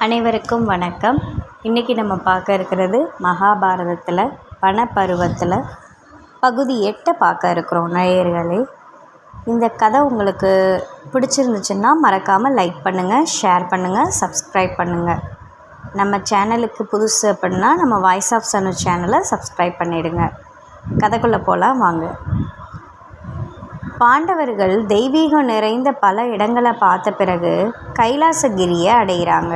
அனைவருக்கும் வணக்கம். இன்றைக்கி நம்ம பார்க்க இருக்கிறது மகாபாரதத்தில் வனப்பருவத்தில் பகுதி 8 பார்க்க இருக்கிறோம் நேயர்களே. இந்த கதை உங்களுக்கு பிடிச்சிருந்துச்சுன்னா மறக்காமல் லைக் பண்ணுங்கள், ஷேர் பண்ணுங்கள், சப்ஸ்கிரைப் பண்ணுங்கள். நம்ம சேனலுக்கு புதுசு அப்படின்னா நம்ம வாய்ஸ் ஆஃப் சனு சேனலை சப்ஸ்கிரைப் பண்ணிவிடுங்க. கதைக்குள்ளே போகலாம் வாங்க. பாண்டவர்கள் தெய்வீகம் நிறைந்த பல இடங்களை பார்த்த பிறகு கைலாசகிரியை அடைகிறாங்க.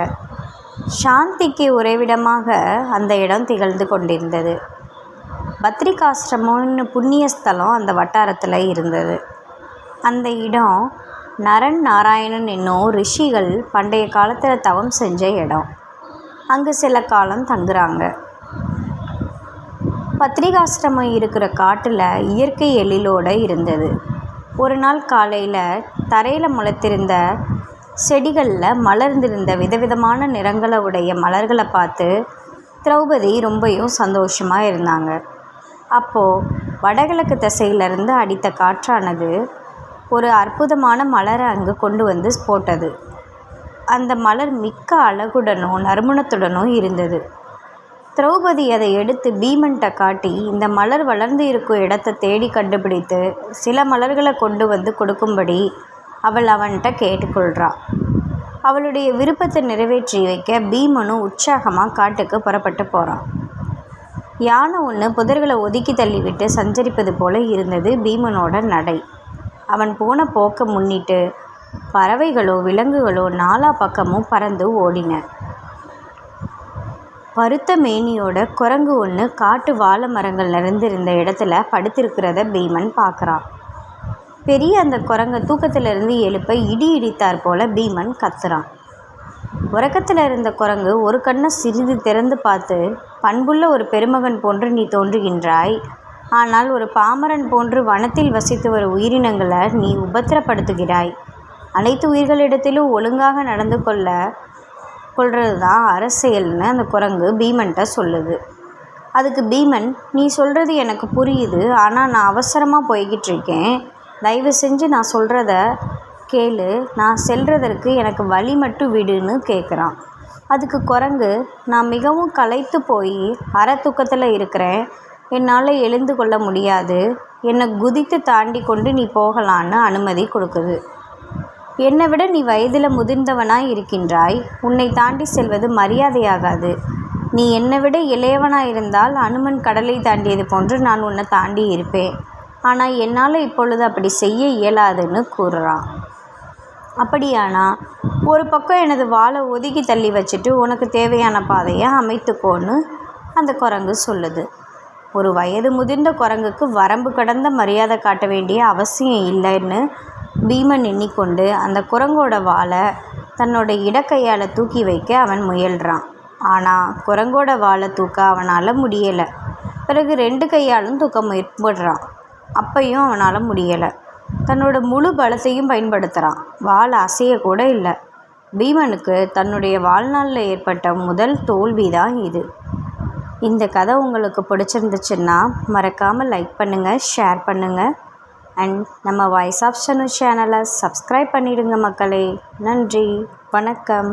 சாந்திக்கு உறைவிடமாக அந்த இடம் திகழ்ந்து கொண்டிருந்தது. பத்ரிகாசிரமம்னு புண்ணிய ஸ்தலம் அந்த வட்டாரத்தில் இருந்தது. அந்த இடம் நரன் நாராயணன் என்னும் ரிஷிகள் பண்டைய காலத்தில் தவம் செஞ்ச இடம். அங்கே சில காலம் தங்குறாங்க. பத்ரிகாசிரமம் இருக்கிற காட்டில் இயற்கை எழிலோடு இருந்தது. ஒரு நாள் காலையில் தரையில் முளைத்திருந்த செடிகளில் மலர்ந்திருந்த விதவிதமான நிறங்களை உடைய மலர்களை பார்த்து திரௌபதி ரொம்பவும் சந்தோஷமாக இருந்தாங்க. அப்போது வடகிழக்கு திசையிலிருந்து அடித்த காற்றானது ஒரு அற்புதமான மலரை அங்கு கொண்டு வந்து போட்டது. அந்த மலர் மிக்க அழகுடனும் நறுமணத்துடனும் இருந்தது. திரௌபதி அதை எடுத்து பீமன்கிட்ட காட்டி இந்த மலர் வளர்ந்து இருக்கும் இடத்தை தேடி கண்டுபிடித்து சில மலர்களை கொண்டு வந்து கொடுக்கும்படி அவள் அவன்கிட்ட கேட்டுக்கொள்கிறாள். அவளுடைய விருப்பத்தை நிறைவேற்றி வைக்க பீமனும் உற்சாகமாக காட்டுக்கு புறப்பட்டு போகிறான். யானை ஒன்று புதர்களை ஒதுக்கி தள்ளிவிட்டு சஞ்சரிப்பது போல இருந்தது பீமனோட நடை. அவன் போன போக்க முன்னிட்டு பறவைகளோ விலங்குகளோ நாலா பக்கமும் பறந்து ஓடின. பருத்த மேனியோட குரங்கு ஒன்று காட்டு வாழை மரங்கள் நிறைந்திருந்த இடத்துல படுத்திருக்கிறத பீமன் பார்க்குறான். பெரிய அந்த குரங்கை தூக்கத்திலிருந்து எழுப்ப இடி இடித்தார் போல பீமன் கத்துறான். உறக்கத்தில் இருந்த குரங்கு ஒரு கண்ணை சிறிது திறந்து பார்த்து, பண்புள்ள ஒரு பெருமகன் போன்று நீ தோன்றுகின்றாய். ஆனால் ஒரு பாமரன் போன்று வனத்தில் வசித்து வரும் உயிரினங்களை நீ உபத்திரப்படுத்துகிறாய். அனைத்து உயிர்களிடத்திலும் ஒழுங்காக நடந்து கொள்வது தான் அரசியல்னு அந்த குரங்கு பீமன்கிட்ட சொல்லுது. அதுக்கு பீமன், நீ சொல்கிறது எனக்கு புரியுது, ஆனால் நான் அவசரமாக போய்கிட்டு இருக்கேன். தயவு செஞ்சு நான் சொல்கிறத கேளு, நான் செல்றதற்கு எனக்கு வழி மட்டும் விடுன்னு கேட்குறான். அதுக்கு குரங்கு, நான் மிகவும் களைத்து போய் தூக்கத்தில் இருக்கிறேன், என்னால் எழுந்து கொள்ள முடியாது, என்னை குதித்து தாண்டி கொண்டு நீ போகலான்னு அனுமதி கொடுக்குது. என்னை விட நீ வயதில் முதிர்ந்தவனாய் இருக்கின்றாய், உன்னை தாண்டி செல்வது மரியாதையாகாது. நீ என்னை விட இளையவனாக இருந்தால் அனுமன் கடலை தாண்டியது போன்று நான் உன்னை தாண்டி இருப்பேன். ஆனால் என்னால் இப்பொழுது அப்படி செய்ய இயலாதுன்னு கூறுறான். அப்படியானா ஒரு பக்கம் எனது வாளை ஒதுக்கி தள்ளி வச்சுட்டு உனக்கு தேவையான பாதையை அமைத்துக்கோன்னு அந்த குரங்கு சொல்லுது. ஒரு வயது முதிர்ந்த குரங்குக்கு வரம்பு கடந்த மரியாதை காட்ட வேண்டிய அவசியம் இல்லைன்னு பீமன் எண்ணிக்கொண்டு அந்த குரங்கோட வாளை தன்னோட இடக்கையால் தூக்கி வைக்க அவன் முயல்றான். ஆனால் குரங்கோட வாளை தூக்க அவனால் முடியலை. பிறகு 2 கையாலும் தூக்க முயற்படுறான். அப்பையும் அவனால் முடியலை. தன்னோட முழு பலத்தையும் பயன்படுத்துகிறான். வாள் அசையக்கூட இல்லை. பீமனுக்கு தன்னுடைய வாழ்நாளில் ஏற்பட்ட முதல் தோல்வி தான் இது. இந்த கதை உங்களுக்கு பிடிச்சிருந்துச்சுன்னா மறக்காமல் லைக் பண்ணுங்கள், ஷேர் பண்ணுங்கள். அண்ட் நம்ம வாய்ஸ் ஆஃப் சனு சேனலை சப்ஸ்கிரைப் பண்ணிவிடுங்க மக்களே. நன்றி, வணக்கம்.